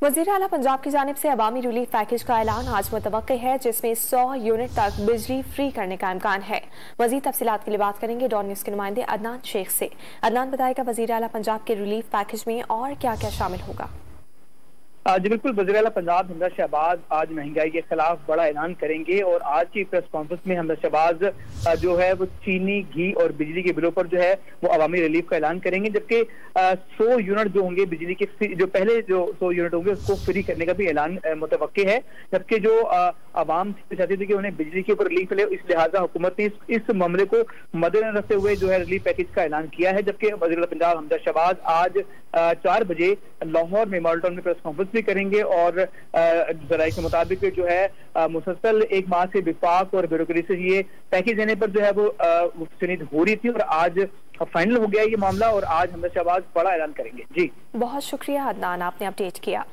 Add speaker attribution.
Speaker 1: वज़ीर आला पंजाब की जानिब से अवामी रिलीफ पैकेज का ऐलान आज मुतवक्के है, जिसमें 100 यूनिट तक बिजली फ्री करने का इम्कान है। मज़ीद तफसीलात के लिए बात करेंगे डॉन न्यूज़ के नुमाइंदे अदनान शेख से। अदनान, बताएगा वज़ीर आला पंजाब के रिलीफ पैकेज में और क्या क्या शामिल होगा?
Speaker 2: जी बिल्कुल, वज़ीर आला पंजाब हमजा शहबाज आज महंगाई के खिलाफ बड़ा ऐलान करेंगे और आज की प्रेस कॉन्फ्रेंस में हमजा शहबाज जो है वो चीनी, घी और बिजली के बिलों पर जो है वो अवामी रिलीफ का ऐलान करेंगे, जबकि 100 यूनिट जो होंगे बिजली के, जो पहले जो 100 यूनिट होंगे उसको फ्री करने का भी ऐलान मुतवक्के है। जबकि जो आवाम चाहती थी कि उन्हें बिजली के ऊपर रिलीफ मिले, इस लिहाजा हुकूमत ने इस मामले को मद्देनजर रखते हुए जो है रिलीफ पैकेज का ऐलान किया है। जबकि वज़ीर आला पंजाब हमजा शहबाज आज 4 बजे लाहौर में मॉडल टाउन में प्रेस कॉन्फ्रेंस भी करेंगे और जराये के मुताबिक जो है मुसलसल 1 माह से विफाक और ब्यूरोक्रेसी से ये पैकेज देने पर जो है वो सुनिद हो रही थी और आज फाइनल हो गया ये मामला और आज हमजा शहबाज बड़ा ऐलान करेंगे। जी
Speaker 1: बहुत शुक्रिया अदनान, आपने अपडेट किया।